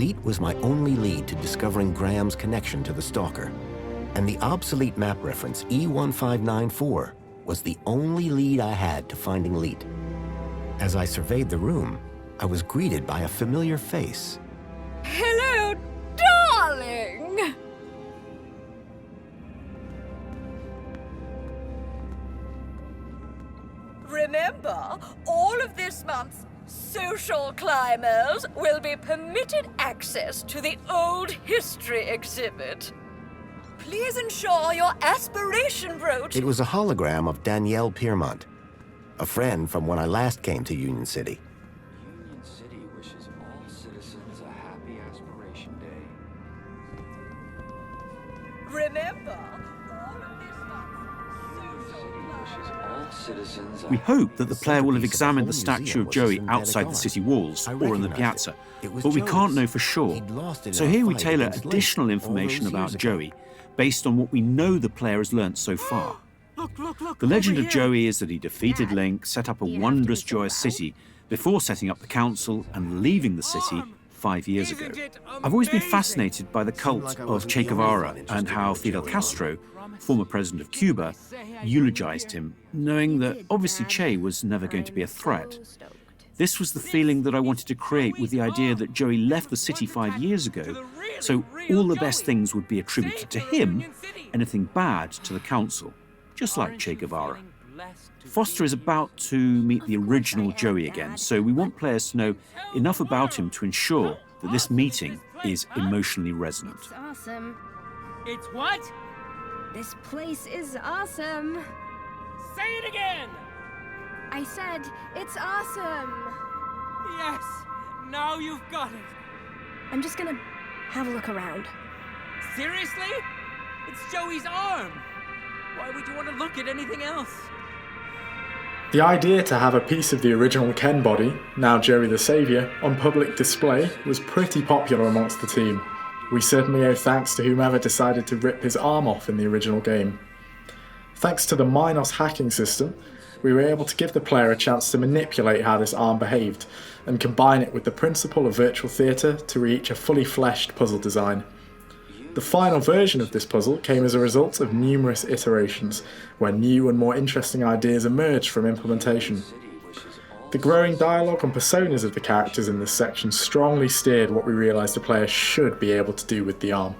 Leet was my only lead to discovering Graham's connection to the Stalker. And the obsolete map reference E1594 was the only lead I had to finding Leet. As I surveyed the room, I was greeted by a familiar face. Hello, darling! Remember, all of this month's social climbers will be permitted access to the old history exhibit. Please ensure your aspiration brooch... It was a hologram of Danielle Piermont, a friend from when I last came to Union City. Union City wishes all citizens a happy aspiration day. Remember, all of this month's social climbers... We hope that the player will have examined the statue of Joey outside the city walls or in the piazza, but we can't know for sure. So here we tailor additional information about Joey based on what we know the player has learnt so far. The legend of Joey is that he defeated Link, set up a wondrous, joyous city before setting up the council and leaving the city 5 years ago. I've always been fascinated by the cult of Che Guevara and how Fidel Castro, former president of Cuba, eulogized him, knowing that obviously Che was never going to be a threat. This was the feeling that I wanted to create with the idea that Joey left the city 5 years ago, so all the best things would be attributed to him, anything bad to the council, just like Che Guevara. Foster is about to meet the original Joey again, so we want players to know enough about him to ensure that this meeting is emotionally resonant. It's awesome. It's what? This place is awesome. Say it again! I said, it's awesome. Yes, now you've got it. I'm just gonna have a look around. Seriously? It's Joey's arm. Why would you want to look at anything else? The idea to have a piece of the original Ken body, now Joey the Saviour, on public display was pretty popular amongst the team. We certainly owe thanks to whomever decided to rip his arm off in the original game. Thanks to the Minos hacking system, we were able to give the player a chance to manipulate how this arm behaved, and combine it with the principle of virtual theatre to reach a fully fleshed puzzle design. The final version of this puzzle came as a result of numerous iterations, where new and more interesting ideas emerged from implementation. The growing dialogue and personas of the characters in this section strongly steered what we realised the player should be able to do with the arm.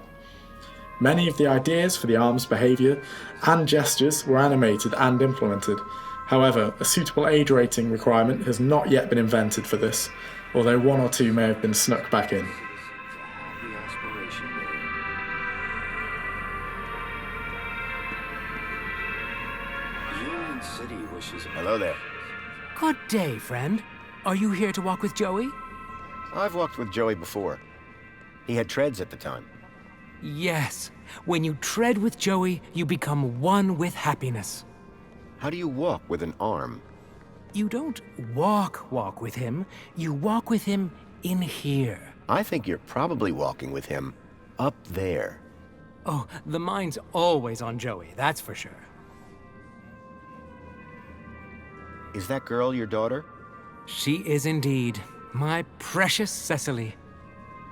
Many of the ideas for the arm's behaviour and gestures were animated and implemented. However, a suitable age rating requirement has not yet been invented for this, although one or two may have been snuck back in. Hello there. Good day, friend. Are you here to walk with Joey? I've walked with Joey before. He had treads at the time. Yes. When you tread with Joey, you become one with happiness. How do you walk with an arm? You don't walk with him. You walk with him in here. I think you're probably walking with him up there. Oh, the mind's always on Joey, that's for sure. Is that girl your daughter? She is indeed. My precious Cecily.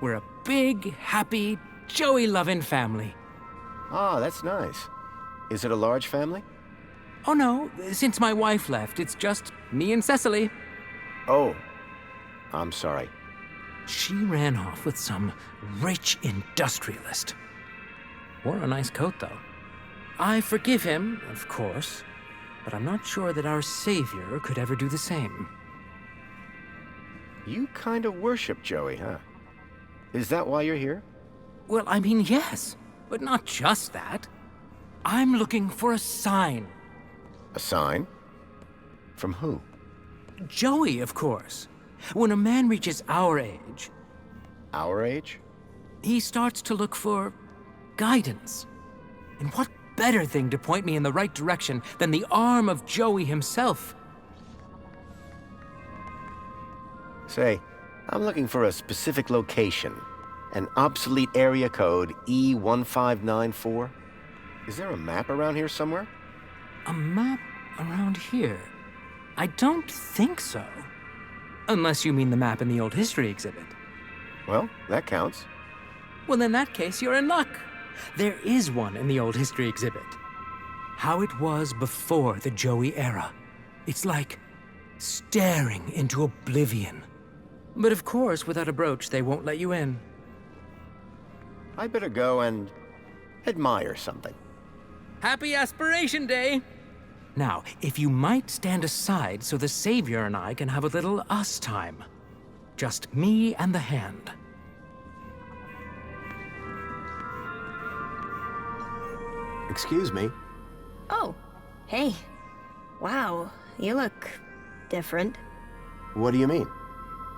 We're a big, happy, Joey-loving family. Ah, that's nice. Is it a large family? Oh no, since my wife left, it's just me and Cecily. Oh, I'm sorry. She ran off with some rich industrialist. Wore a nice coat, though. I forgive him, of course, but I'm not sure that our savior could ever do the same. You kind of worship Joey, huh? Is that why you're here? Well, I mean, yes, but not just that. I'm looking for a sign. A sign? From who? Joey, of course. When a man reaches our age... Our age? He starts to look for guidance. And what better thing to point me in the right direction than the arm of Joey himself? Say, I'm looking for a specific location. An obsolete area code E1594. Is there a map around here somewhere? A map around here? I don't think so. Unless you mean the map in the old history exhibit. Well, that counts. Well, in that case, you're in luck. There is one in the old history exhibit. How it was before the Joey era. It's like staring into oblivion. But of course, without a brooch, they won't let you in. I better go and admire something. Happy Aspiration Day! Now, if you might stand aside so the Savior and I can have a little us time. Just me and the hand. Excuse me. Oh, hey. Wow, you look different. What do you mean?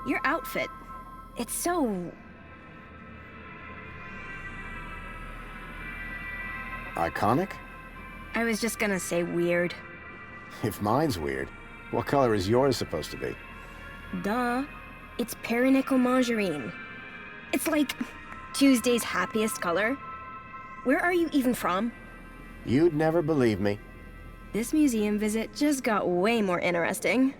Your outfit. It's so... Iconic? I was just gonna say weird. If mine's weird, what color is yours supposed to be? Duh. It's perinickel margarine. It's like Tuesday's happiest color. Where are you even from? You'd never believe me. This museum visit just got way more interesting.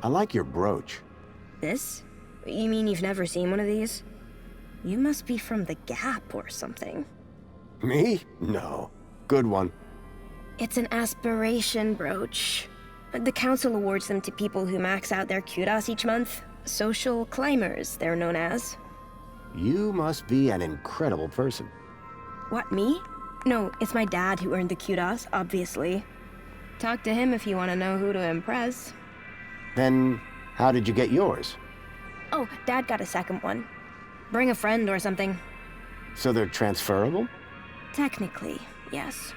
I like your brooch. This? You mean you've never seen one of these? You must be from the Gap or something. Me? No. Good one. It's an aspiration brooch. The council awards them to people who max out their kudos each month. Social climbers, they're known as. You must be an incredible person. What, me? No, it's my dad who earned the kudos, obviously. Talk to him if you want to know who to impress. Then, how did you get yours? Oh, Dad got a second one. Bring a friend or something. So they're transferable? Technically, yes.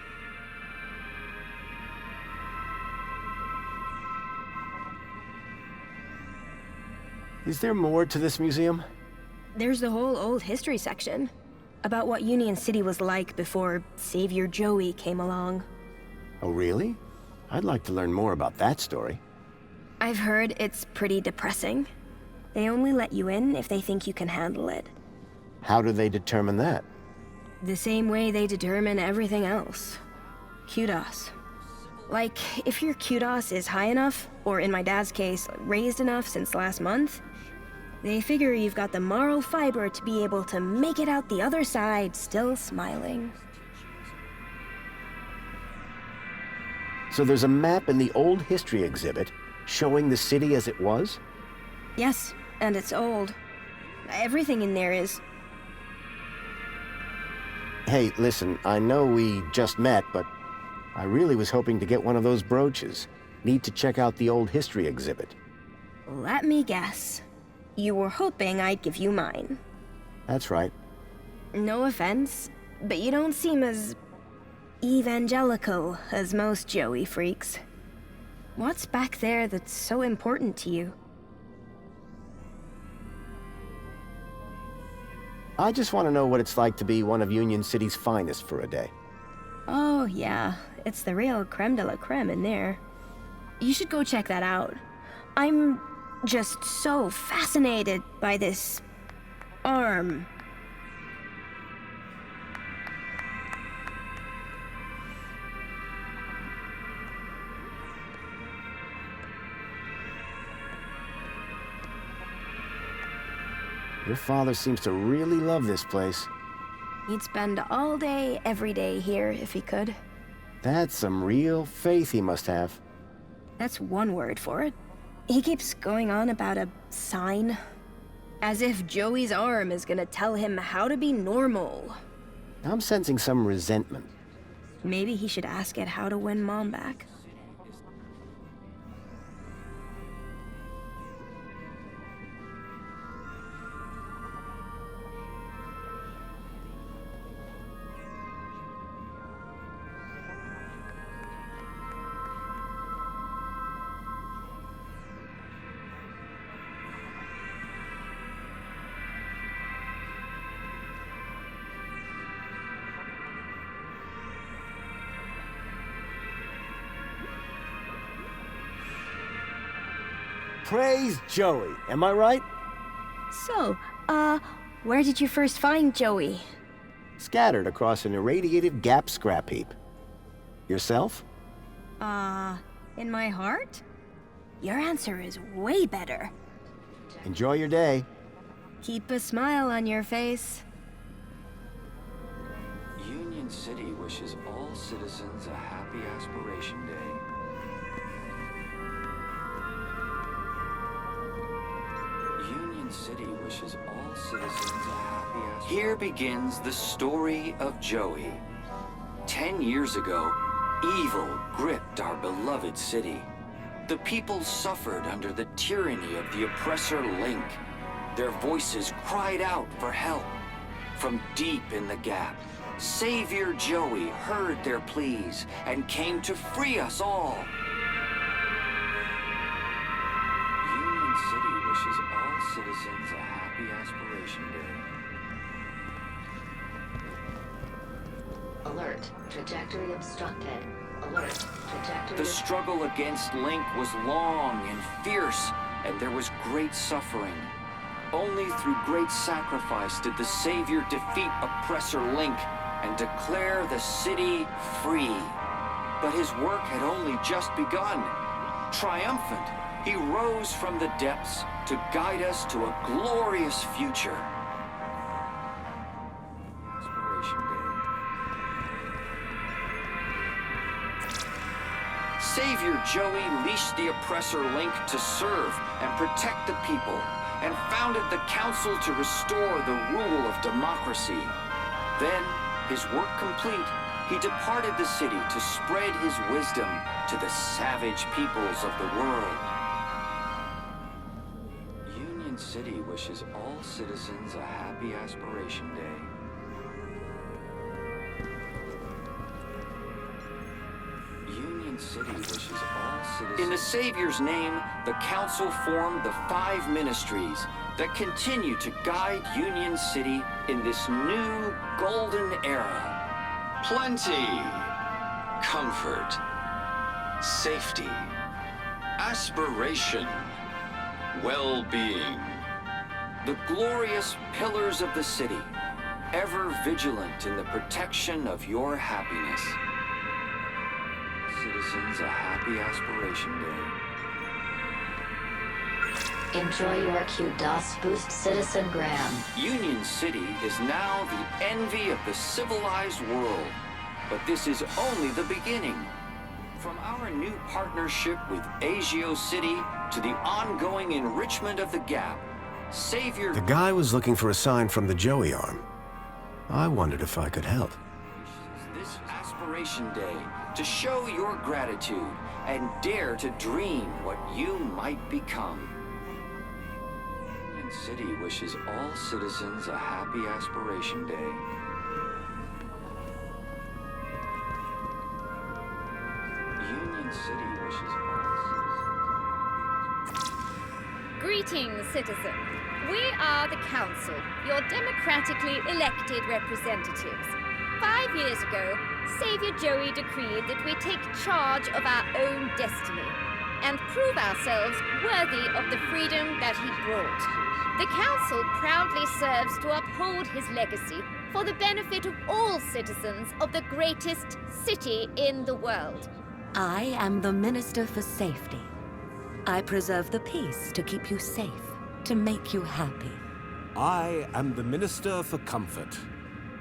Is there more to this museum? There's the whole old history section. About what Union City was like before Savior Joey came along. Oh, really? I'd like to learn more about that story. I've heard it's pretty depressing. They only let you in if they think you can handle it. How do they determine that? The same way they determine everything else. Kudos. Like, if your kudos is high enough, or in my dad's case, raised enough since last month, they figure you've got the moral fiber to be able to make it out the other side still smiling. So there's a map in the old history exhibit showing the city as it was? Yes, and it's old. Everything in there is... Hey, listen, I know we just met, but I really was hoping to get one of those brooches. Need to check out the old history exhibit. Let me guess. You were hoping I'd give you mine. That's right. No offense, but you don't seem as evangelical as most Joey freaks. What's back there that's so important to you? I just want to know what it's like to be one of Union City's finest for a day. Oh, yeah. It's the real creme de la creme in there. You should go check that out. I'm just so fascinated by this arm. Your father seems to really love this place. He'd spend all day, every day here if he could. That's some real faith he must have. That's one word for it. He keeps going on about a sign. As if Joey's arm is gonna tell him how to be normal. I'm sensing some resentment. Maybe he should ask it how to win Mom back. Praise Joey, am I right? So, where did you first find Joey? Scattered across an irradiated Gap scrap heap. Yourself? In my heart? Your answer is way better. Enjoy your day. Keep a smile on your face. Union City wishes all citizens a happy Aspiration Day. Union City wishes all citizens a happy Aspiration Day. Here begins the story of Joey. 10 years ago, evil gripped our beloved city. The people suffered under the tyranny of the oppressor Link. Their voices cried out for help. From deep in the gap, Savior Joey heard their pleas and came to free us all. Union City wishes all citizens a happy Aspiration Day. Alert. Trajectory obstructed. Alert. Trajectory. The struggle against Link was long and fierce, and there was great suffering. Only through great sacrifice did the Savior defeat oppressor Link and declare the city free. But his work had only just begun. Triumphant, he rose from the depths to guide us to a glorious future. Aspiration Day. Savior Joey leashed the oppressor Link to serve and protect the people, and founded the council to restore the rule of democracy. Then, his work complete, he departed the city to spread his wisdom to the savage peoples of the world. Union City wishes all citizens a happy Aspiration Day. Union City wishes all citizens... In the Savior's name, the Council formed the 5 ministries that continue to guide Union City in this new golden era. Plenty, comfort, safety, aspiration, well-being. The glorious pillars of the city, ever vigilant in the protection of your happiness. Citizens a happy Aspiration Day. Enjoy your QDOS Boost, Citizen Graham. Union City is now the envy of the civilized world. But this is only the beginning. From our new partnership with Agio City to the ongoing enrichment of the Gap, Savior... The guy was looking for a sign from the Joey arm. I wondered if I could help. This Aspiration Day to show your gratitude and dare to dream what you might become. Union City wishes all citizens a happy Aspiration Day. Union City wishes all citizens... Greetings, citizen. We are the Council, your democratically elected representatives. 5 years ago, Savior Joey decreed that we take charge of our own destiny and prove ourselves worthy of the freedom that he brought. The Council proudly serves to uphold his legacy for the benefit of all citizens of the greatest city in the world. I am the Minister for Safety. I preserve the peace to keep you safe, to make you happy. I am the Minister for Comfort.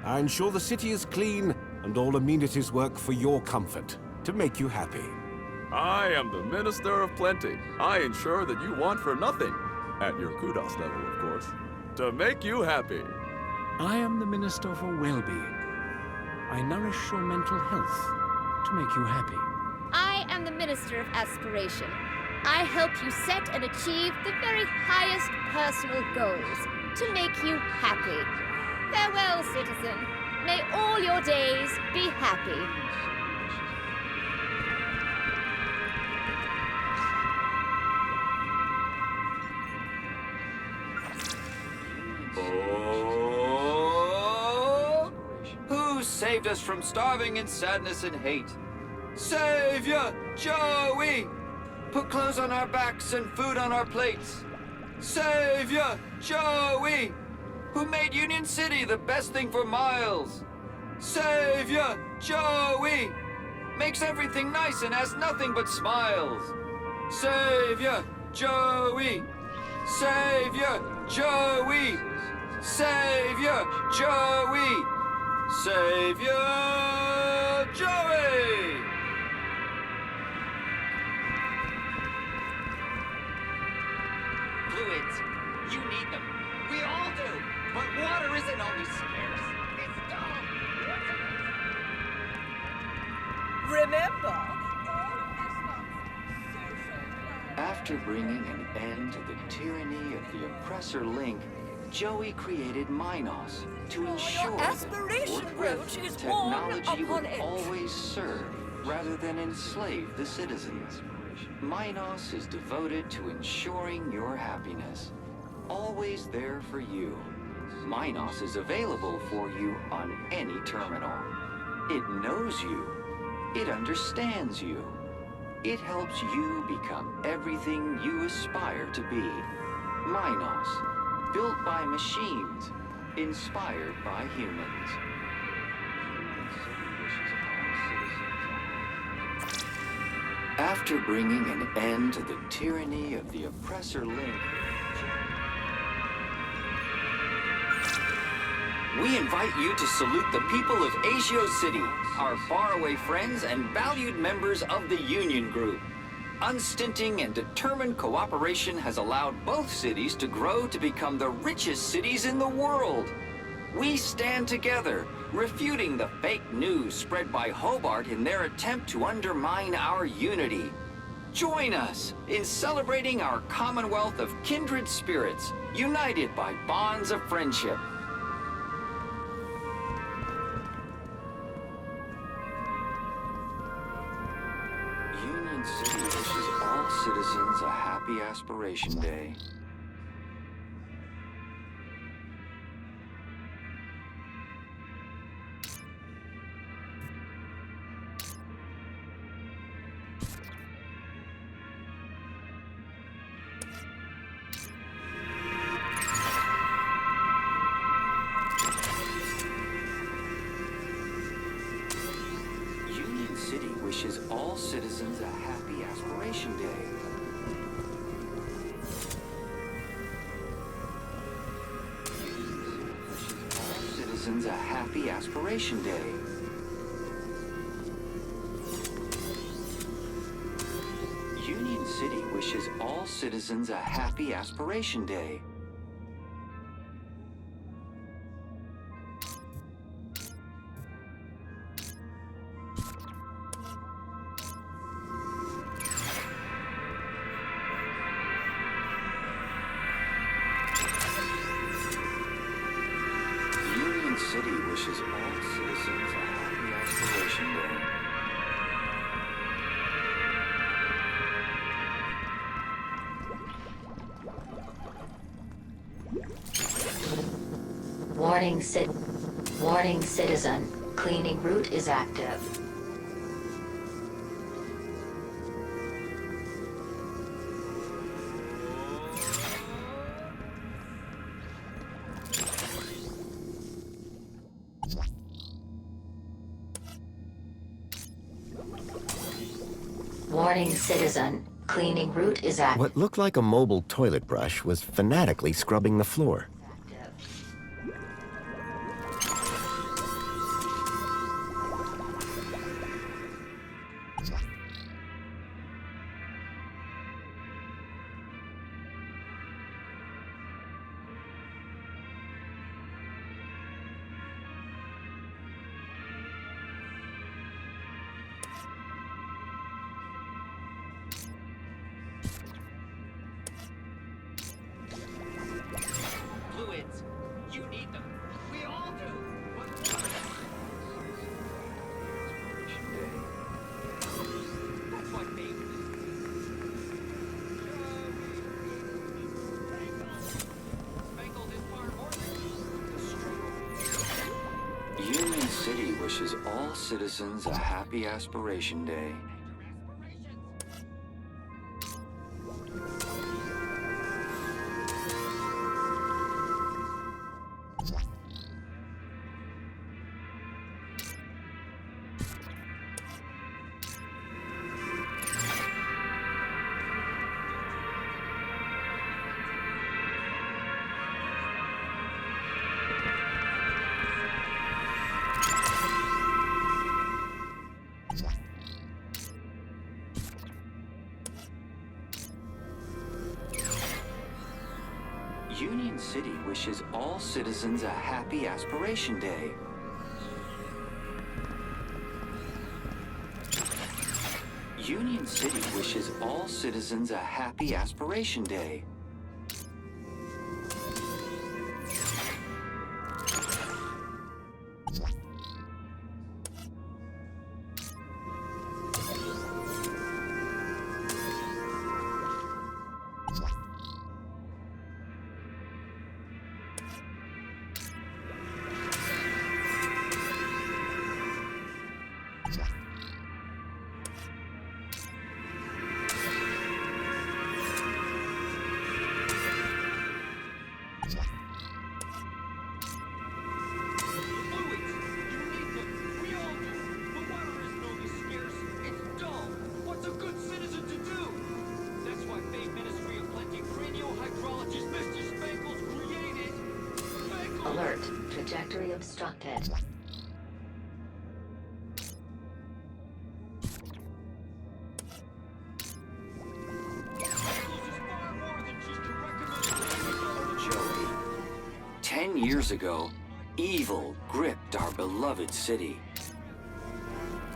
I ensure the city is clean and all amenities work for your comfort, to make you happy. I am the Minister of Plenty. I ensure that you want for nothing, at your kudos level, of course, to make you happy. I am the Minister for Well-being. I nourish your mental health to make you happy. I am the Minister of Aspiration. I help you set and achieve the very highest personal goals to make you happy. Farewell, citizen. May all your days be happy. Oh, who saved us from starving in sadness and hate? Savior Joey! Put clothes on our backs and food on our plates. Savior Joey! Who made Union City the best thing for miles. Savior Joey! Makes everything nice and has nothing but smiles. Savior Joey! Savior Joey! Savior Joey! Savior Joey! Fluids, you need them. We all do. But water isn't always scarce. It's dull. Remember, After bringing an end to the tyranny of the oppressor Link, Joey created Minos to ensure that aspiration for brooch Griff, is worn technology upon would it. always serve rather than enslave the citizens. Minos is devoted to ensuring your happiness. Always there for you. Minos is available for you on any terminal. It knows you. It understands you. It helps you become everything you aspire to be. Minos, built by machines, inspired by humans. After bringing an end to the tyranny of the oppressor Link, we invite you to salute the people of Asio City, our faraway friends and valued members of the Union Group. Unstinting and determined cooperation has allowed both cities to grow to become the richest cities in the world. We stand together, refuting the fake news spread by Hobart in their attempt to undermine our unity. Join us in celebrating our commonwealth of kindred spirits, united by bonds of friendship. Union City wishes all citizens a happy Aspiration Day. Union City wishes all citizens a happy Aspiration Day. All citizens a happy Aspiration Day. Union City wishes all citizens a happy Aspiration Day. Union City wishes all citizens a happy Aspiration Day. Warning citizen. Cleaning route is active. Warning citizen. Cleaning route is active. What looked like a mobile toilet brush was fanatically scrubbing the floor. Fluids, you need them. We all do. That's what made Union City wishes all citizens a happy Aspiration Day. Union City wishes all citizens a happy Aspiration Day. Union City wishes all citizens a happy Aspiration Day. Alert. Trajectory obstructed. Joey. 10 years ago, evil gripped our beloved city.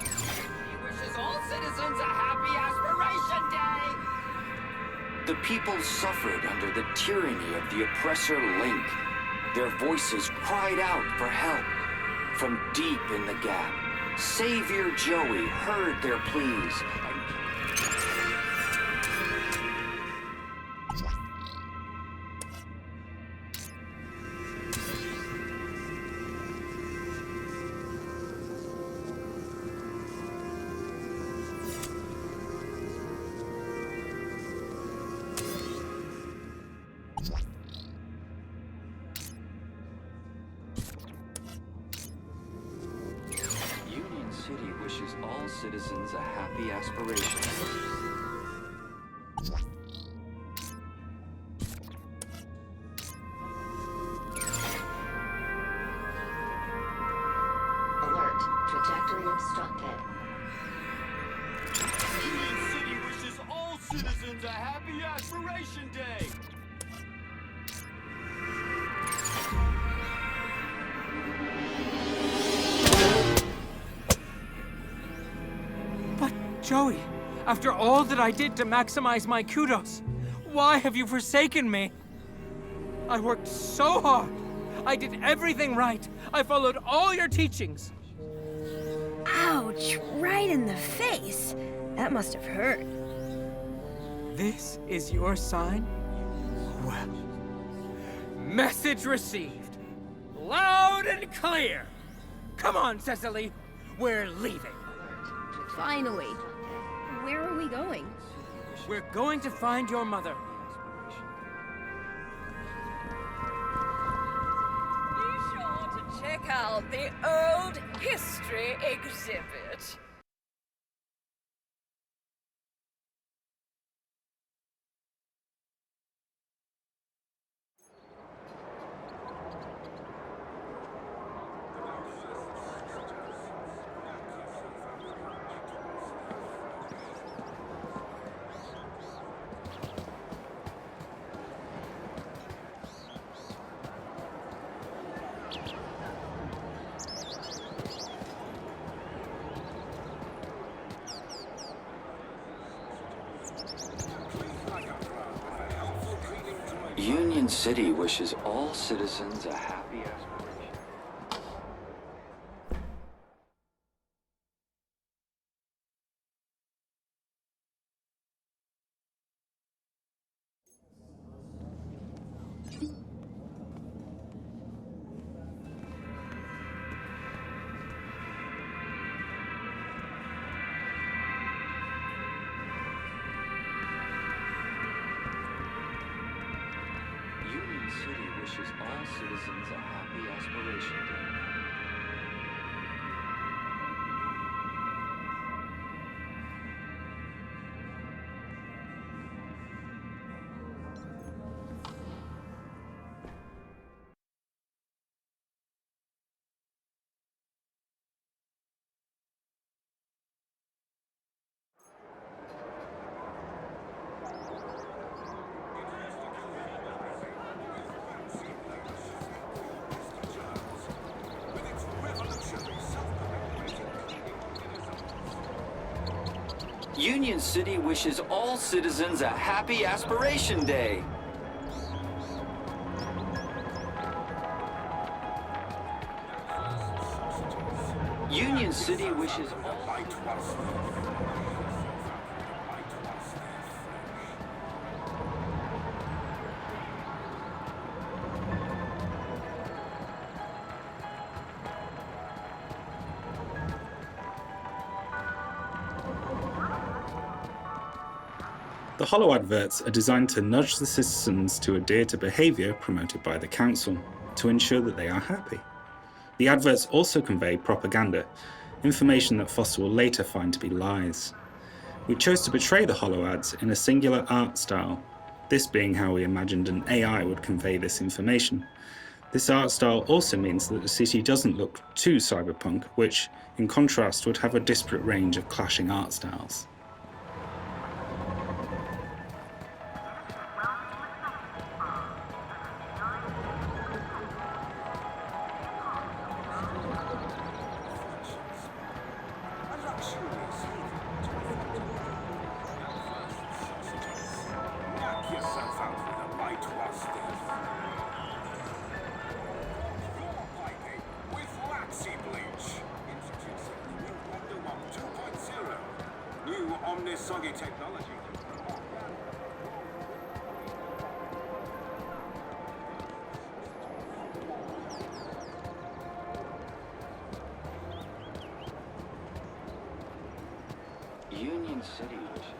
He wishes all citizens a happy Aspiration Day! The people suffered under the tyranny of the oppressor Link. Their voices cried out for help. From deep in the gap, Savior Joey heard their pleas and Union City wishes all citizens a happy Aspiration Day. Alert. Trajectory obstructed. Union City wishes all citizens a happy Aspiration Day! But, Joey, after all that I did to maximize my kudos, why have you forsaken me? I worked so hard. I did everything right. I followed all your teachings. Ouch, right in the face. That must have hurt. This is your sign? Well, message received. Loud and clear. Come on, Cecily. We're leaving. Finally. Where are we going? We're going to find your mother. Be sure to check out the old history exhibit. Union City wishes all citizens a happy Aspiration. Union City wishes all citizens a happy Aspiration Day. Union City wishes all citizens a happy Aspiration Day. Union City wishes all... The holo adverts are designed to nudge the citizens to adhere to behaviour promoted by the council, to ensure that they are happy. The adverts also convey propaganda, information that Foster will later find to be lies. We chose to portray the holo ads in a singular art style, this being how we imagined an AI would convey this information. This art style also means that the city doesn't look too cyberpunk, which, in contrast, would have a disparate range of clashing art styles. Union City wishes...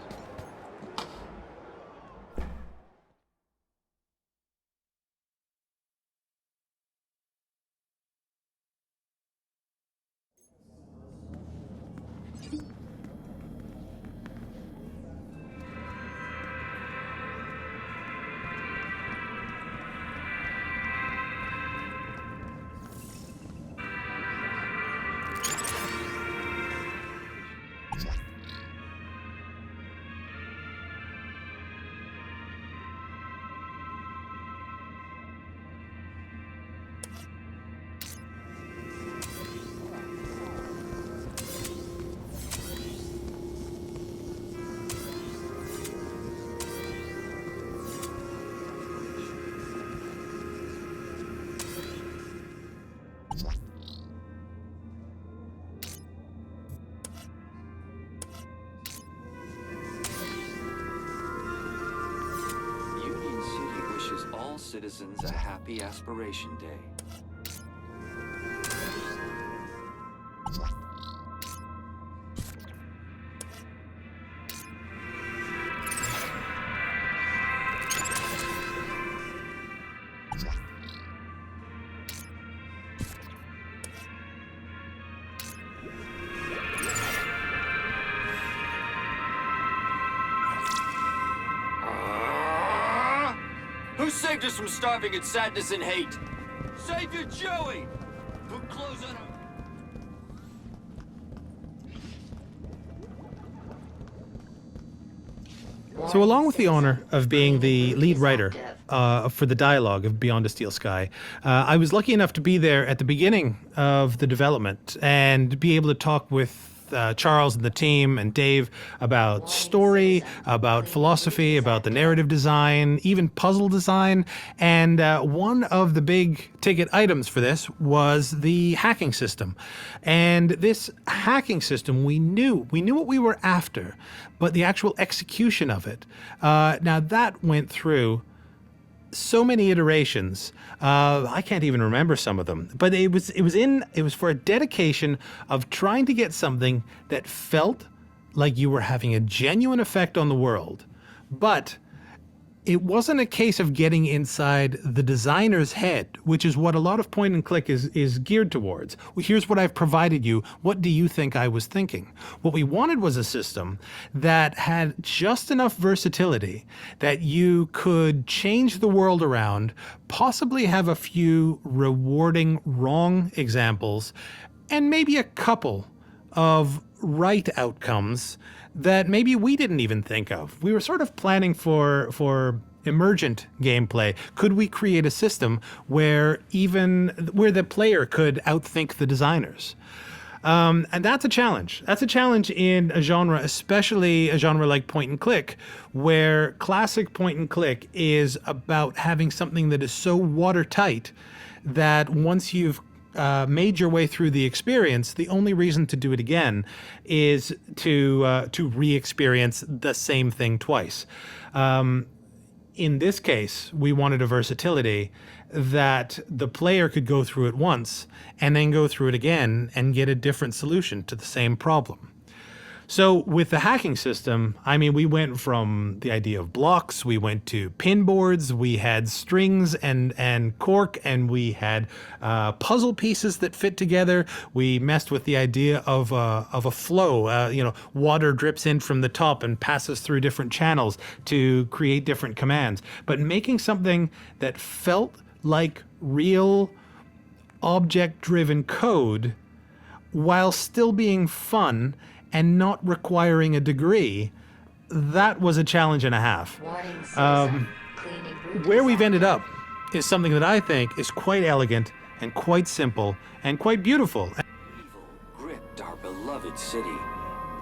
Citizens a happy Aspiration Day. Who saved us from starving in sadness and hate? Savior Joey! Put clothes on him! So along with the honor of being the lead writer for the dialogue of Beyond a Steel Sky, I was lucky enough to be there at the beginning of the development and be able to talk with Charles and the team and Dave about story, about philosophy, about the narrative design, even puzzle design. And one of the big ticket items for this was the hacking system. And this hacking system, we knew what we were after, but the actual execution of it, now that went through so many iterations. I can't even remember some of them, but it was for a dedication of trying to get something that felt like you were having a genuine effect on the world, but it wasn't a case of getting inside the designer's head, which is what a lot of point and click is geared towards. Well, here's what I've provided you. What do you think I was thinking? What we wanted was a system that had just enough versatility that you could change the world around, possibly have a few rewarding wrong examples, and maybe a couple of right outcomes that maybe we didn't even think of. We were sort of planning for emergent gameplay. Could we create a system where the player could outthink the designers? And that's a challenge. That's a challenge in a genre, especially a genre like point and click, where classic point and click is about having something that is so watertight that once you've made your way through the experience, the only reason to do it again is to re-experience the same thing twice. In this case, we wanted a versatility that the player could go through it once and then go through it again and get a different solution to the same problem. So with the hacking system, I mean, we went from the idea of blocks, we went to pin boards, we had strings and cork, and we had puzzle pieces that fit together. We messed with the idea of a flow. Water drips in from the top and passes through different channels to create different commands. But making something that felt like real object-driven code while still being fun and not requiring a degree, that was a challenge and a half. Where we've ended up is something that I think is quite elegant and quite simple and quite beautiful. Evil gripped our beloved city.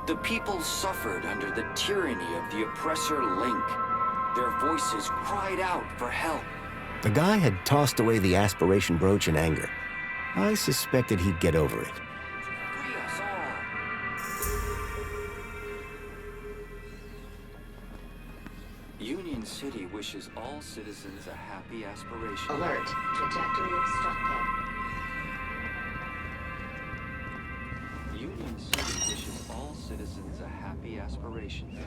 The people suffered under the tyranny of the oppressor Link. Their voices cried out for help. The guy had tossed away the aspiration brooch in anger. I suspected he'd get over it. Free us all. Union City wishes all citizens a happy aspiration. Alert. Trajectory obstructed. Union City wishes all citizens a happy aspiration.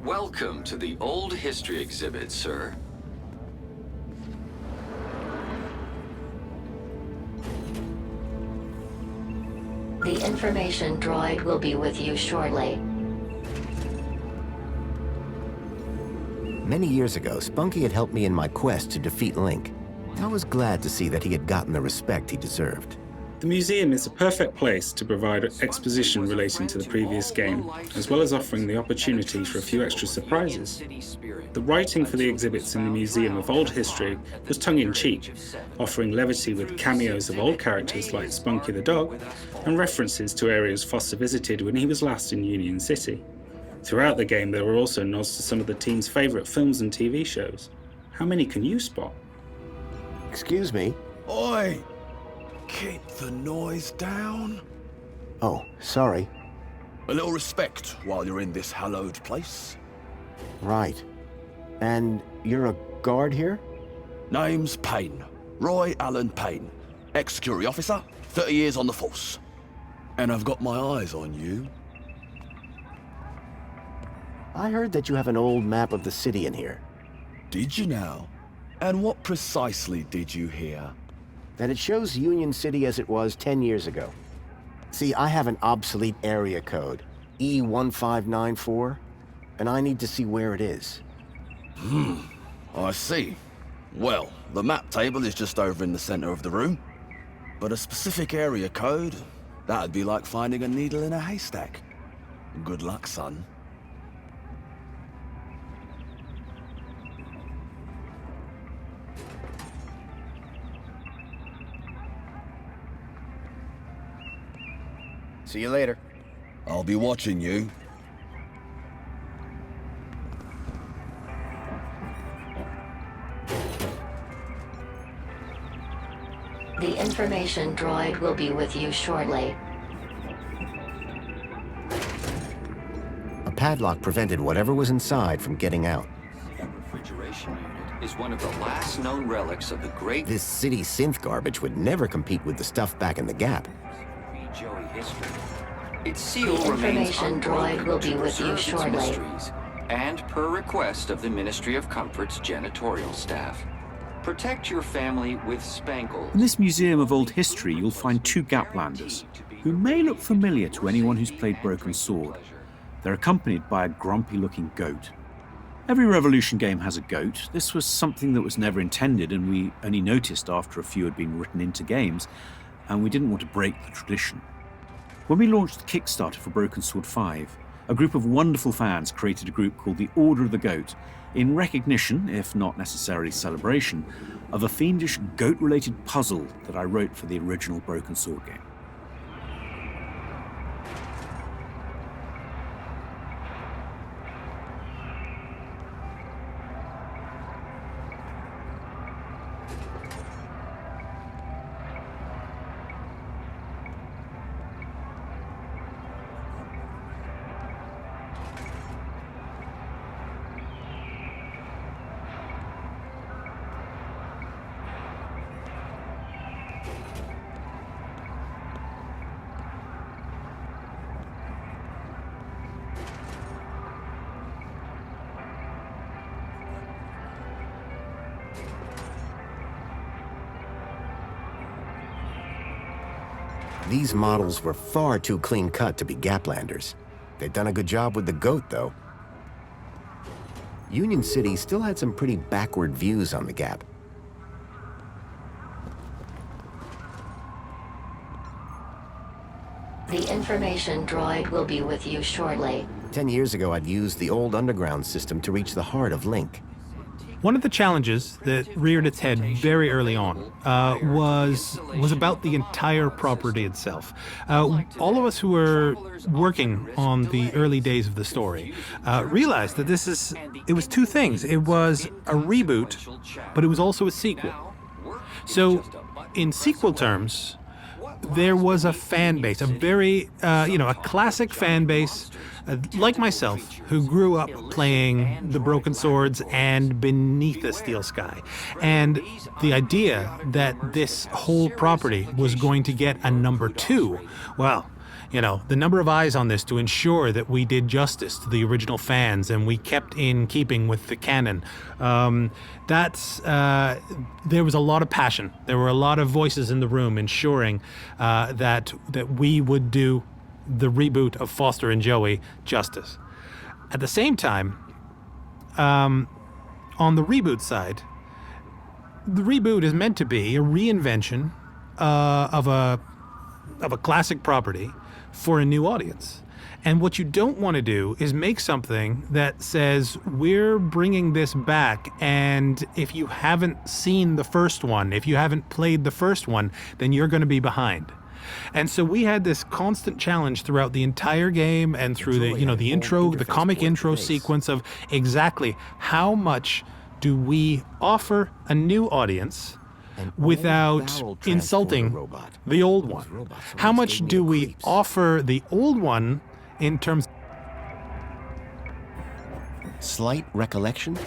Welcome to the Old History exhibit, sir. The information droid will be with you shortly. Many years ago, Spunky had helped me in my quest to defeat Link. I was glad to see that he had gotten the respect he deserved. The museum is a perfect place to provide exposition relating to the previous game, as well as offering the opportunity for a few extra surprises. The writing for the exhibits in the Museum of Old History was tongue-in-cheek, offering levity with cameos of old characters like Spunky the dog, and references to areas Foster visited when he was last in Union City. Throughout the game, there were also nods to some of the team's favourite films and TV shows. How many can you spot? Excuse me? Oi! Keep the noise down. Oh, sorry. A little respect while you're in this hallowed place. Right. And you're a guard here? Name's Payne. Roy Allen Payne. Ex-security officer, 30 years on the force. And I've got my eyes on you. I heard that you have an old map of the city in here. Did you now? And what precisely did you hear? That it shows Union City as it was 10 years ago. See, I have an obsolete area code, E1594, and I need to see where it is. I see. Well, the map table is just over in the center of the room. But a specific area code, that'd be like finding a needle in a haystack. Good luck, son. See you later. I'll be watching you. The information droid will be with you shortly. A padlock prevented whatever was inside from getting out. The refrigeration unit is one of the last known relics of the great This city synth garbage would never compete with the stuff back in the Gap. Joey history. Its seal The remains information droid will be to with you preserve its shortly. mysteries, and per request of the Ministry of Comfort's janitorial staff. Protect your family with spankles. In this Museum of Old History, you'll find two Gaplanders, who may look familiar to anyone who's played Broken Sword. They're accompanied by a grumpy-looking goat. Every Revolution game has a goat. This was something that was never intended, and we only noticed after a few had been written into games, and we didn't want to break the tradition. When we launched the Kickstarter for Broken Sword 5, a group of wonderful fans created a group called the Order of the Goat in recognition, if not necessarily celebration, of a fiendish goat-related puzzle that I wrote for the original Broken Sword game. These models were far too clean-cut to be Gaplanders. They'd done a good job with the goat, though. Union City still had some pretty backward views on the Gap. The information droid will be with you shortly. 10 years ago, I'd used the old underground system to reach the heart of Link. One of the challenges that reared its head very early on was about the entire property itself. All of us who were working on the early days of the story realized that it was two things. It was a reboot, but it was also a sequel. So, in sequel terms, there was a fan base, a very, a classic fan base, like myself, who grew up playing the Broken Swords and Beneath the Steel Sky. And the idea that this whole property was going to get a number 2, well, the number of eyes on this to ensure that we did justice to the original fans and we kept in keeping with the canon. There was a lot of passion. There were a lot of voices in the room ensuring that we would do the reboot of Foster and Joey justice. At the same time, on the reboot side, the reboot is meant to be a reinvention of a classic property for a new audience. And what you don't want to do is make something that says, we're bringing this back, and if you haven't seen the first one, if you haven't played the first one, then you're going to be behind. And so we had this constant challenge throughout the entire game and through the intro, the comic intro sequence of exactly how much do we offer a new audience without insulting the old one? How much do we offer the old one in terms? Slight recollection?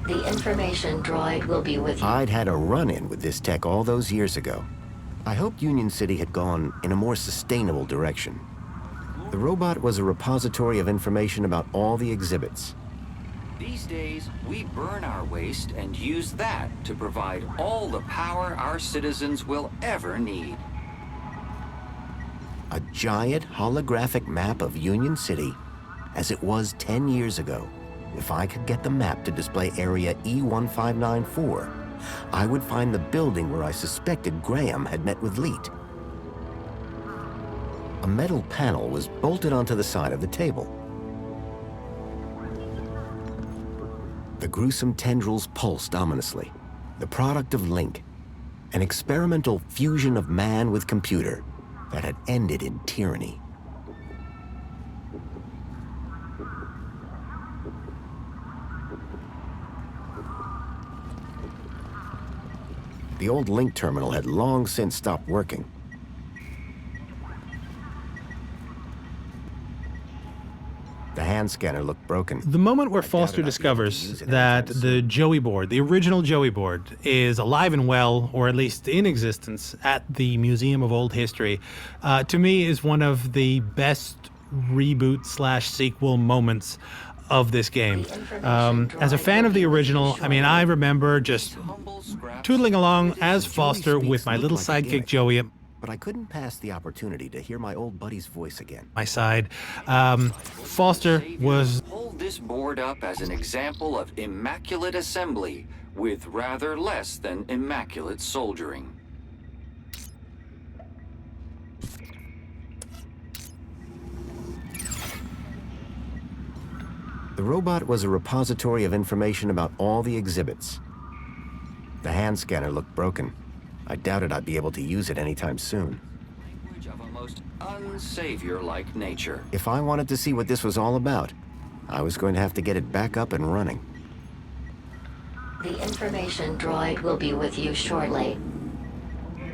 The information droid will be with you. I'd had a run-in with this tech all those years ago. I hoped Union City had gone in a more sustainable direction. The robot was a repository of information about all the exhibits. These days, we burn our waste and use that to provide all the power our citizens will ever need. A giant holographic map of Union City, as it was 10 years ago. If I could get the map to display area E1594, I would find the building where I suspected Graham had met with Leet. A metal panel was bolted onto the side of the table. The gruesome tendrils pulsed ominously, the product of Link, an experimental fusion of man with computer that had ended in tyranny. The old Link terminal had long since stopped working. The hand scanner looked broken. The moment where Foster discovers that the Joey board, the original Joey board, is alive and well, or at least in existence, at the Museum of Old History, to me is one of the best reboot/sequel moments of this game. As a fan of the original, I remember just tootling along as Foster with my little sidekick Joey but I couldn't pass the opportunity to hear my old buddy's voice again. My side. Foster was... Hold this board up as an example of immaculate assembly with rather less than immaculate soldiering. The robot was a repository of information about all the exhibits. The hand scanner looked broken. I doubted I'd be able to use it anytime soon. Language of a most unsavior-like nature. If I wanted to see what this was all about, I was going to have to get it back up and running. The information droid will be with you shortly.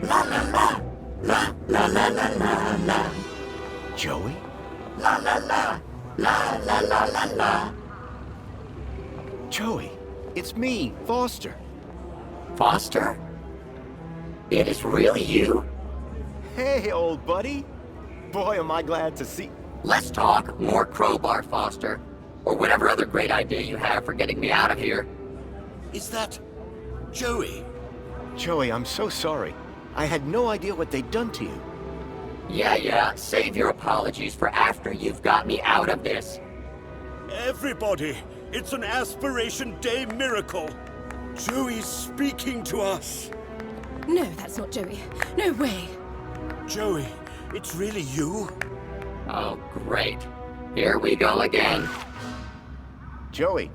La la la! La la la la la la! Joey? La la la! La la la la la! Joey, it's me, Foster. Foster? It is really you? Hey, old buddy. Boy, am I glad to see... Let's talk more crowbar, Foster. Or whatever other great idea you have for getting me out of here. Is that... Joey? Joey, I'm so sorry. I had no idea what they'd done to you. Yeah, save your apologies for after you've got me out of this. Everybody, it's an Aspiration Day miracle. Joey's speaking to us. No, that's not Joey. No way. Joey, it's really you? Oh, great. Here we go again. Joey.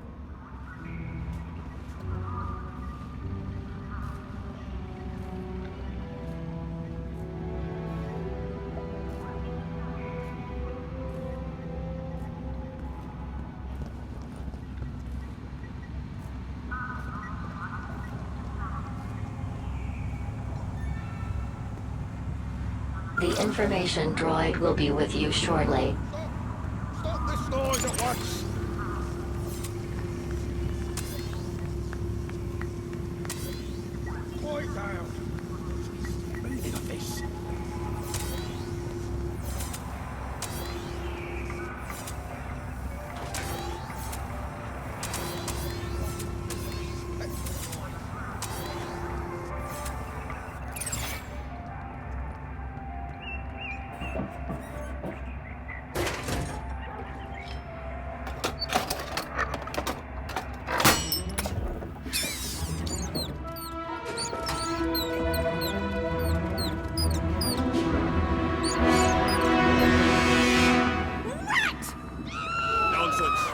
The information droid will be with you shortly. Stop this noise at once! Quiet down! Breathing on this.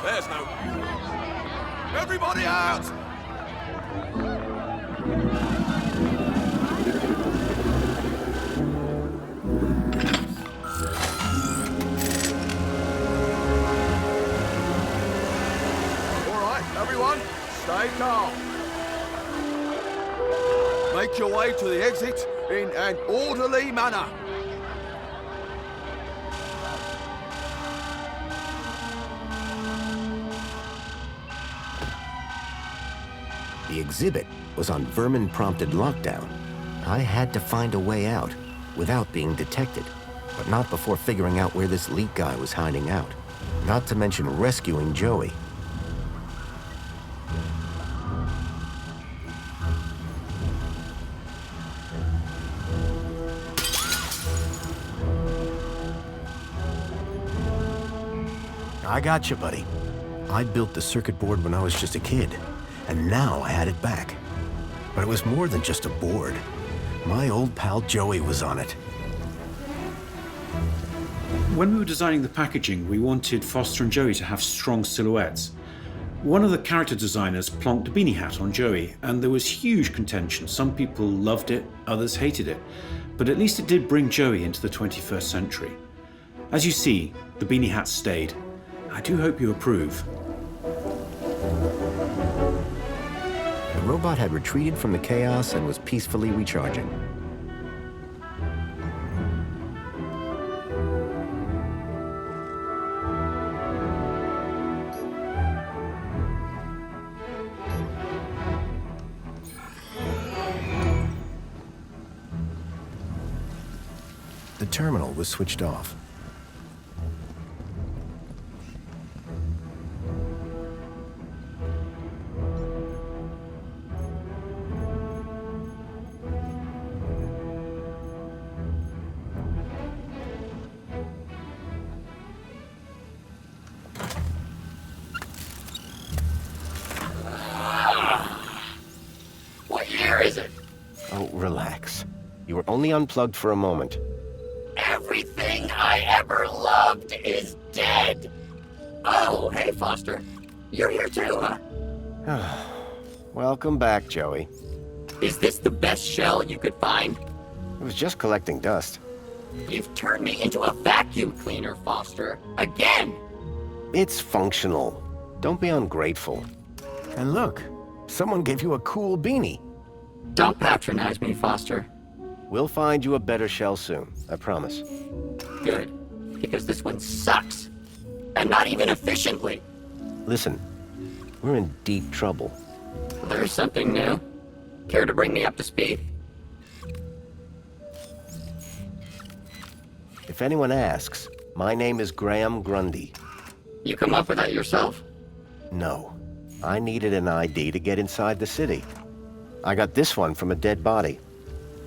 There's no... Everybody out! All right, everyone, stay calm. Make your way to the exit in an orderly manner. The exhibit was on vermin-prompted lockdown. I had to find a way out without being detected, but not before figuring out where this leak guy was hiding out. Not to mention rescuing Joey. I got you, buddy. I built the circuit board when I was just a kid, and now I had it back. But it was more than just a board. My old pal Joey was on it. When we were designing the packaging, we wanted Foster and Joey to have strong silhouettes. One of the character designers plonked a beanie hat on Joey, and there was huge contention. Some people loved it, others hated it. But at least it did bring Joey into the 21st century. As you see, the beanie hat stayed. I do hope you approve. The robot had retreated from the chaos and was peacefully recharging. The terminal was switched off. You were only unplugged for a moment. Everything I ever loved is dead. Oh, hey, Foster. You're here too, huh? Welcome back, Joey. Is this the best shell you could find? It was just collecting dust. You've turned me into a vacuum cleaner, Foster. Again! It's functional. Don't be ungrateful. And look, someone gave you a cool beanie. Don't patronize me, Foster. We'll find you a better shell soon, I promise. Good, because this one sucks. And not even efficiently. Listen, we're in deep trouble. There's something new. Care to bring me up to speed? If anyone asks, my name is Graham Grundy. You come up with that yourself? No. I needed an ID to get inside the city. I got this one from a dead body.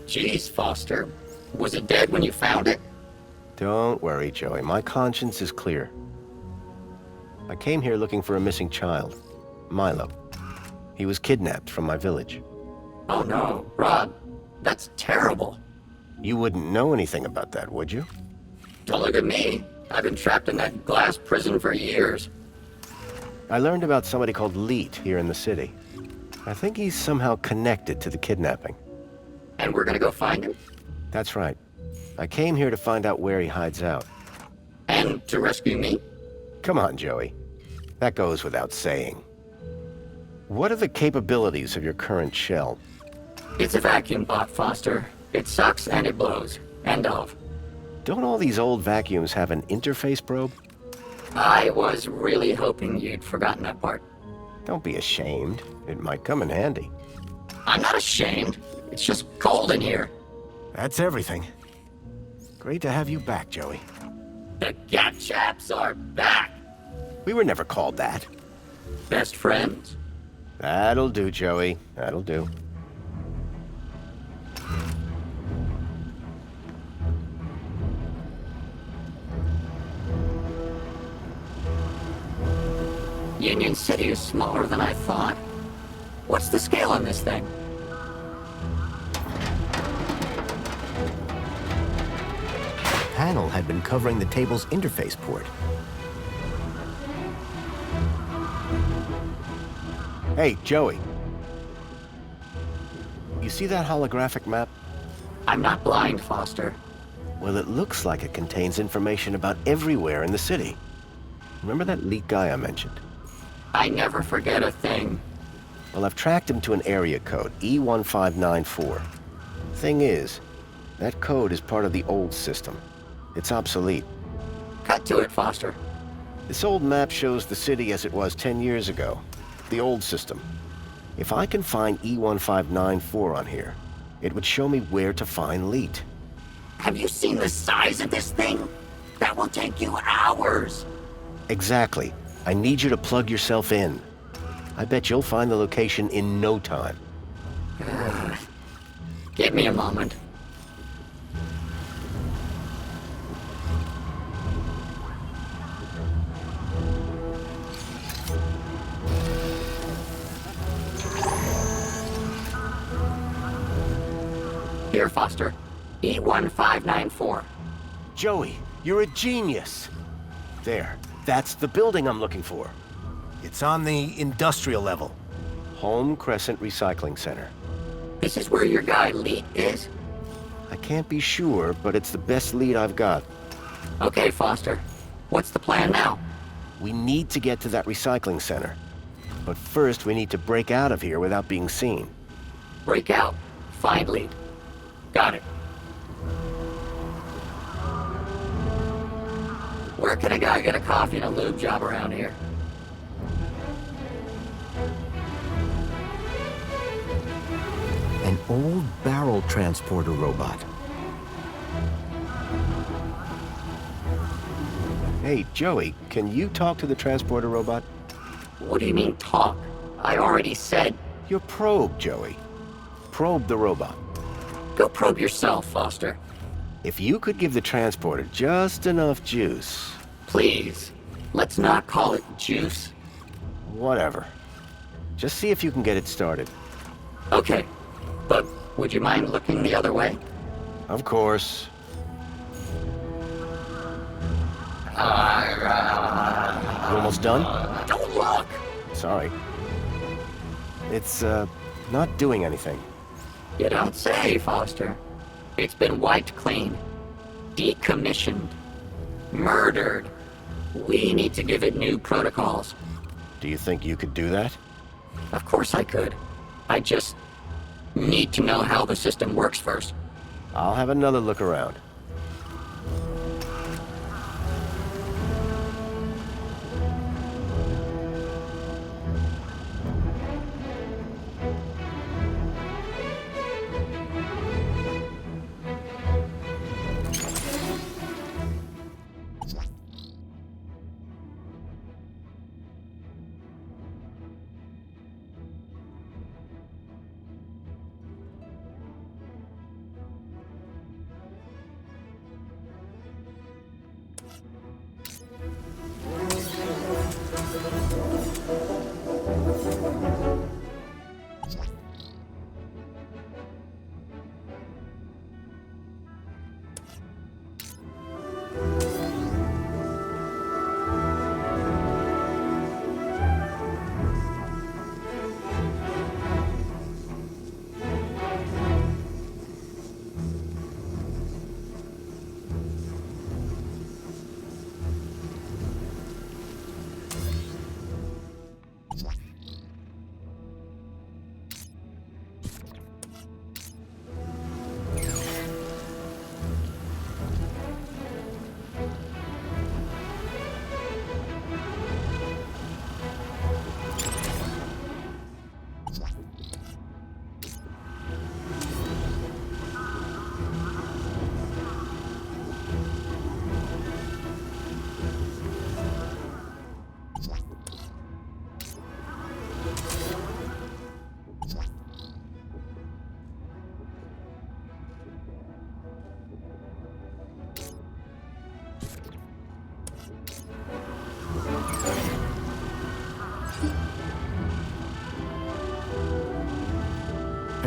Jeez, Foster. Was it dead when you found it? Don't worry, Joey. My conscience is clear. I came here looking for a missing child, Milo. He was kidnapped from my village. Oh no, Rob. That's terrible. You wouldn't know anything about that, would you? Don't look at me. I've been trapped in that glass prison for years. I learned about somebody called Leet here in the city. I think he's somehow connected to the kidnapping. And we're gonna go find him? That's right. I came here to find out where he hides out. And to rescue me? Come on, Joey. That goes without saying. What are the capabilities of your current shell? It's a vacuum bot, Foster. It sucks and it blows. End of. Don't all these old vacuums have an interface probe? I was really hoping you'd forgotten that part. Don't be ashamed. It might come in handy. I'm not ashamed. It's just cold in here. That's everything. Great to have you back, Joey. The Gat Chaps are back! We were never called that. Best friends? That'll do, Joey. That'll do. Union City is smaller than I thought. What's the scale on this thing? The panel had been covering the table's interface port. Hey, Joey. You see that holographic map? I'm not blind, Foster. Well, it looks like it contains information about everywhere in the city. Remember that Leet guy I mentioned? I never forget a thing. Well, I've tracked him to an area code, E1594. Thing is, that code is part of the old system. It's obsolete. Cut to it, Foster. This old map shows the city as it was 10 years ago. The old system. If I can find E1594 on here, it would show me where to find Leet. Have you seen the size of this thing? That will take you hours. Exactly. I need you to plug yourself in. I bet you'll find the location in no time. Give me a moment. Here, Foster. E1594. Joey, you're a genius. There. That's the building I'm looking for. It's on the industrial level. Home Crescent Recycling Center. This is where your guy Leet is? I can't be sure, but it's the best lead I've got. Okay, Foster. What's the plan now? We need to get to that recycling center. But first, we need to break out of here without being seen. Break out. Find Leet. Got it. Where can a guy get a coffee and a lube job around here? An old barrel transporter robot. Hey, Joey, can you talk to the transporter robot? What do you mean, talk? I already said... You're probe, Joey. Probe the robot. Go probe yourself, Foster. If you could give the transporter just enough juice... Please, let's not call it juice. Whatever. Just see if you can get it started. Okay, but would you mind looking the other way? Of course. You almost done? Don't look! Sorry. It's, not doing anything. You don't say, Foster. It's been wiped clean. Decommissioned. Murdered. We need to give it new protocols. Do you think you could do that? Of course I could. I just need to know how the system works first. I'll have another look around.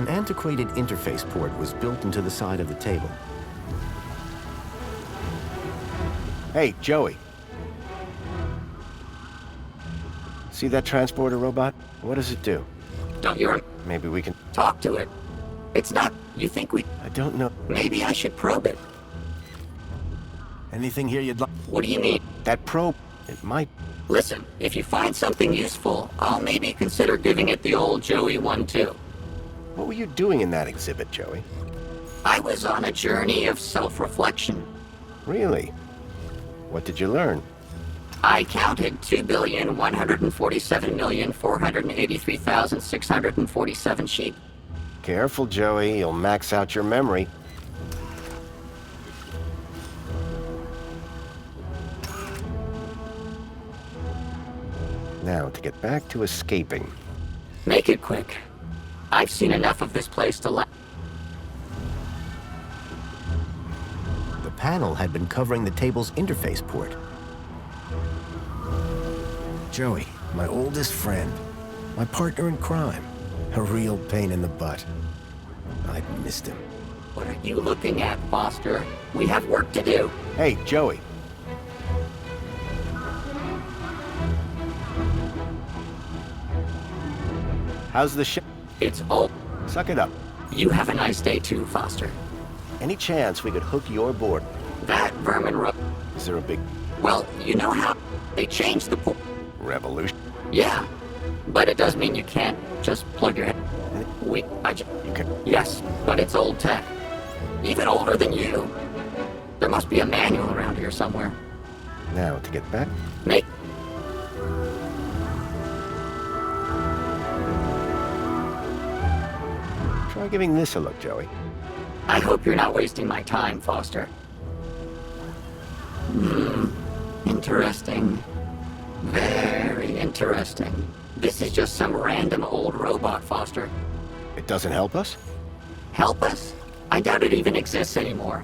An antiquated interface port was built into the side of the table. Hey, Joey. See that transporter robot? What does it do? Don't you Maybe we can talk to it? It's not... You think we... I don't know. Maybe I should probe it. Anything here you'd like? What do you need? That probe. It might... Listen, if you find something useful, I'll maybe consider giving it the old Joey one too. What were you doing in that exhibit, Joey? I was on a journey of self-reflection. Really? What did you learn? I counted 2,147,483,647 sheep. Careful, Joey. You'll max out your memory. Now, to get back to escaping. Make it quick. I've seen enough of this place to let... The panel had been covering the table's interface port. Joey, my oldest friend. My partner in crime. A real pain in the butt. I'd missed him. What are you looking at, Foster? We have work to do. Hey, Joey. How's the ship? It's old. Suck it up. You have a nice day too, Foster. Any chance we could hook your board? That vermin Is there a big... Well, you know how they changed the revolution? Yeah, but it does mean you can't just plug your head. You can... Yes, but it's old tech. Even older than you. There must be a manual around here somewhere. Now, to get back... Make... Try giving this a look, Joey. I hope you're not wasting my time, Foster. Interesting. Very interesting. This is just some random old robot, Foster. It doesn't help us? Help us? I doubt it even exists anymore.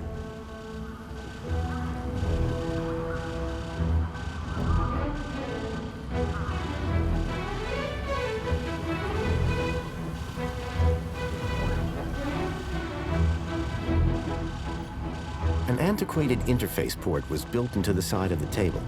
antiquated interface port was built into the side of the table.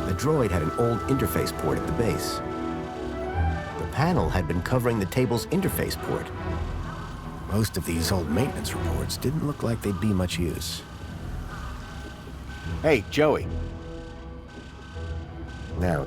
The droid had an old interface port at the base. The panel had been covering the table's interface port. Most of these old maintenance reports didn't look like they'd be much use. Hey, Joey. Now,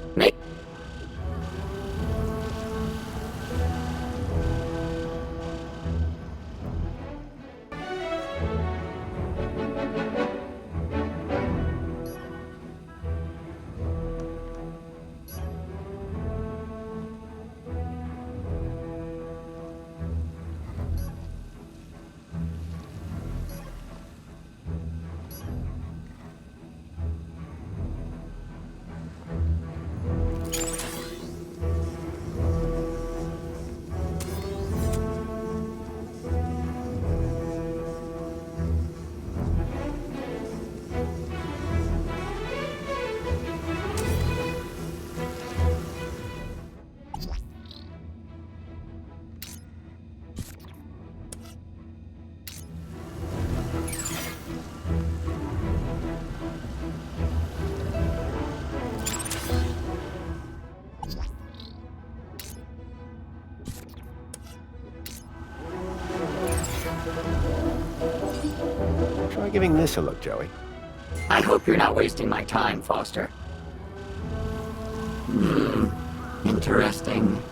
try giving this a look, Joey. I hope you're not wasting my time, Foster. Interesting.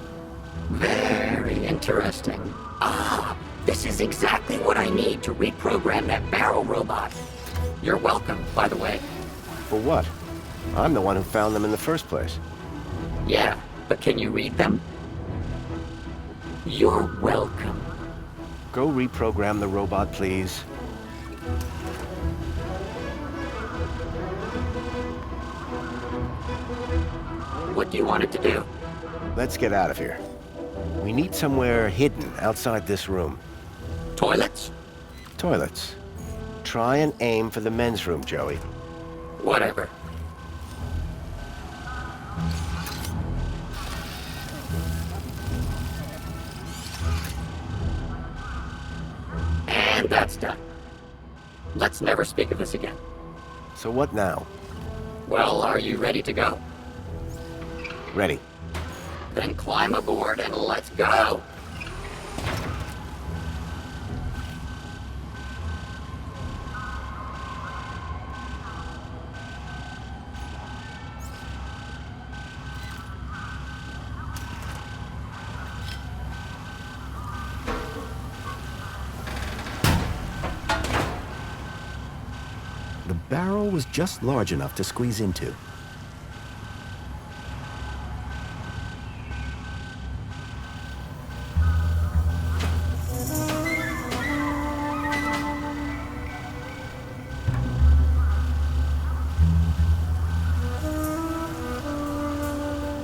Very interesting. Ah, this is exactly what I need to reprogram that barrel robot. You're welcome, by the way. For what? I'm the one who found them in the first place. Yeah, but can you read them? You're welcome. Go reprogram the robot, please. What do you want it to do? Let's get out of here. We need somewhere hidden outside this room. Toilets? Toilets. Try and aim for the men's room, Joey. Whatever. And that's done. Let's never speak of this again. So what now? Well, are you ready to go? Ready. Then climb aboard and let's go! The barrel was just large enough to squeeze into.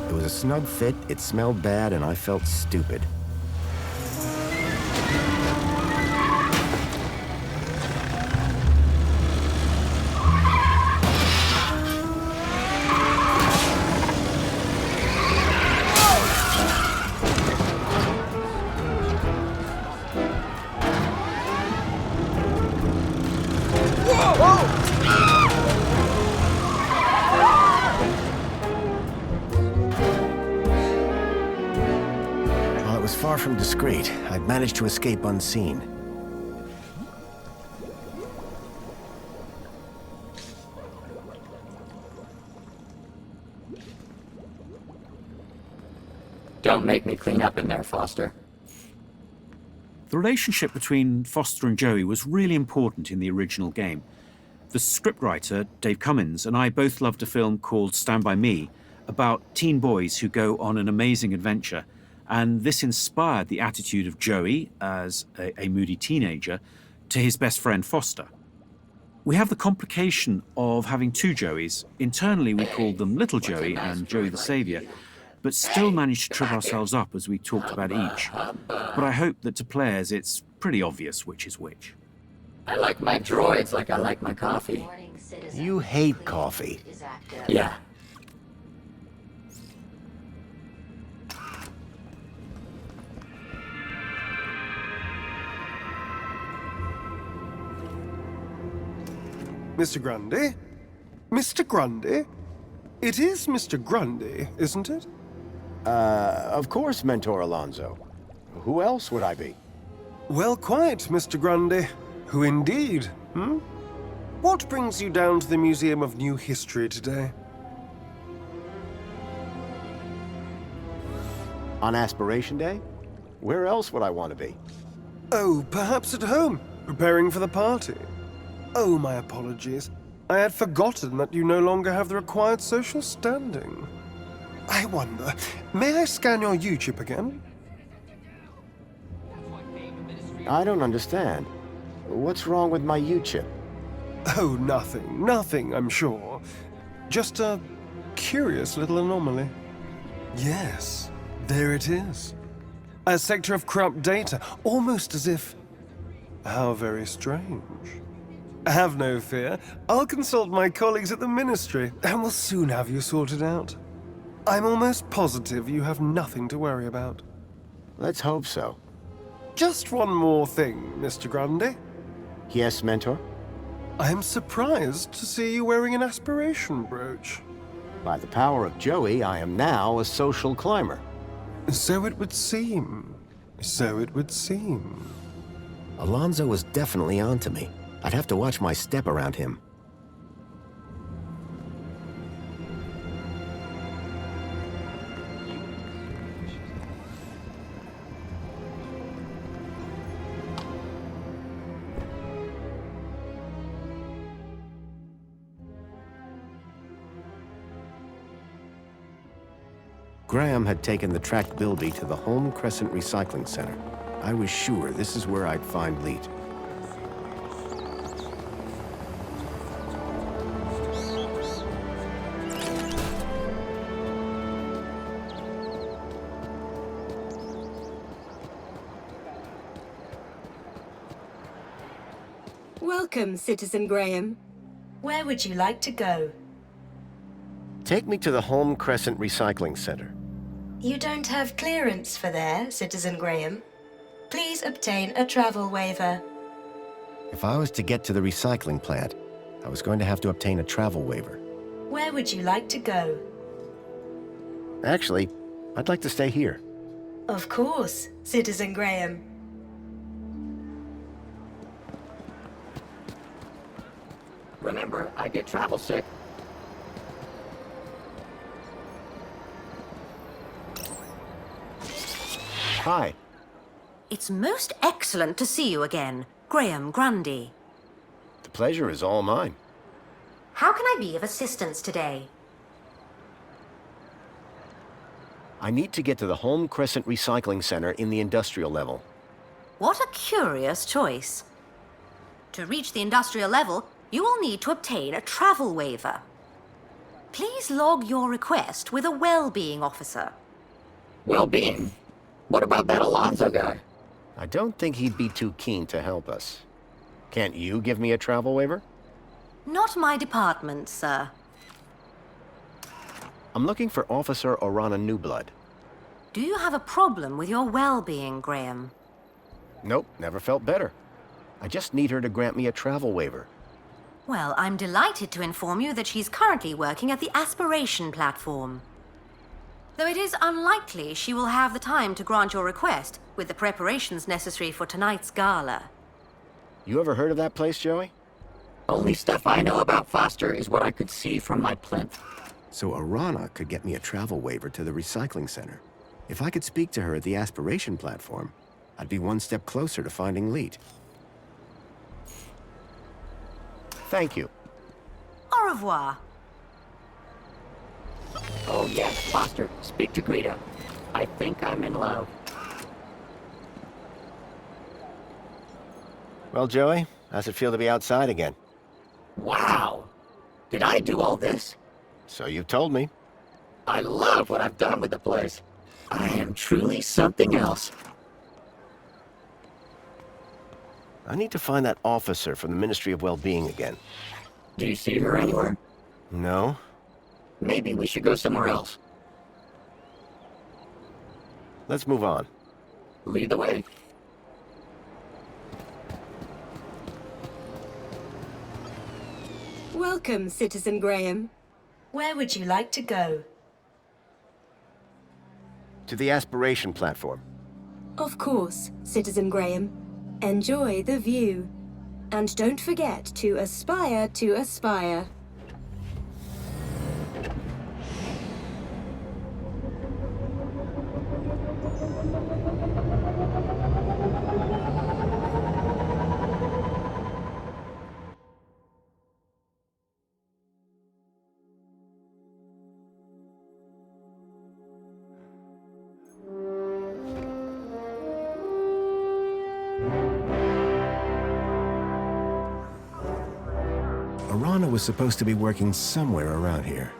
It was a snug fit, it smelled bad, and I felt stupid. Far from discreet, I'd managed to escape unseen. Don't make me clean up in there, Foster. The relationship between Foster and Joey was really important in the original game. The scriptwriter, Dave Cummins, and I both loved a film called Stand By Me about teen boys who go on an amazing adventure. And this inspired the attitude of Joey, as a moody teenager, to his best friend Foster. We have the complication of having two Joeys. Internally, we called them Little Joey and Joey the Saviour, but still managed to trip ourselves up as we talked about each. But I hope that to players it's pretty obvious which is which. I like my droids like I like my coffee. You hate coffee. Yeah. Mr. Grundy? Mr. Grundy? It is Mr. Grundy, isn't it? Of course, Mentor Alonso. Who else would I be? Well, quite, Mr. Grundy. Who indeed, hmm? What brings you down to the Museum of New History today? On Aspiration Day? Where else would I want to be? Oh, perhaps at home, preparing for the party. Oh, my apologies. I had forgotten that you no longer have the required social standing. I wonder, may I scan your U-chip again? I don't understand. What's wrong with my U-chip? Oh, nothing, I'm sure. Just a curious little anomaly. Yes, there it is. A sector of corrupt data, almost as if... How very strange. Have no fear. I'll consult my colleagues at the Ministry, and we'll soon have you sorted out. I'm almost positive you have nothing to worry about. Let's hope so. Just one more thing, Mr. Grundy. Yes, Mentor? I am surprised to see you wearing an aspiration brooch. By the power of Joey, I am now a social climber. So it would seem. So it would seem. Alonso was definitely onto me. I'd have to watch my step around him. Graham had taken the tracked Bilby to the Home Crescent Recycling Center. I was sure this is where I'd find Leet. Welcome, Citizen Graham. Where would you like to go? Take me to the Home Crescent Recycling Center. You don't have clearance for there, Citizen Graham. Please obtain a travel waiver. If I was to get to the recycling plant, I was going to have to obtain a travel waiver. Where would you like to go? Actually, I'd like to stay here. Of course, Citizen Graham. Remember, I get travel sick. Hi. It's most excellent to see you again, Graham Grundy. The pleasure is all mine. How can I be of assistance today? I need to get to the Home Crescent Recycling Center in the industrial level. What a curious choice. To reach the industrial level, you will need to obtain a travel waiver. Please log your request with a well-being officer. Well-being? What about that Alonso guy? I don't think he'd be too keen to help us. Can't you give me a travel waiver? Not my department, sir. I'm looking for Officer Orana Newblood. Do you have a problem with your well-being, Graham? Nope, never felt better. I just need her to grant me a travel waiver. Well, I'm delighted to inform you that she's currently working at the Aspiration platform. Though it is unlikely she will have the time to grant your request with the preparations necessary for tonight's gala. You ever heard of that place, Joey? Only stuff I know about Foster is what I could see from my plinth. So Orana could get me a travel waiver to the recycling center. If I could speak to her at the Aspiration platform, I'd be one step closer to finding Leet. Thank you. Au revoir. Oh yes, Foster, speak to Guido. I think I'm in love. Well, Joey, how's it feel to be outside again? Wow! Did I do all this? So you've told me. I love what I've done with the place. I am truly something else. I need to find that officer from the Ministry of Well-Being again. Do you see her anywhere? No. Maybe we should go somewhere else. Let's move on. Lead the way. Welcome, Citizen Graham. Where would you like to go? To the aspiration platform. Of course, Citizen Graham. Enjoy the view. And don't forget to aspire to aspire. Arana was supposed to be working somewhere around here.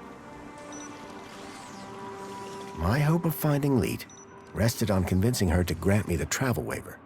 My hope of finding Leet rested on convincing her to grant me the travel waiver.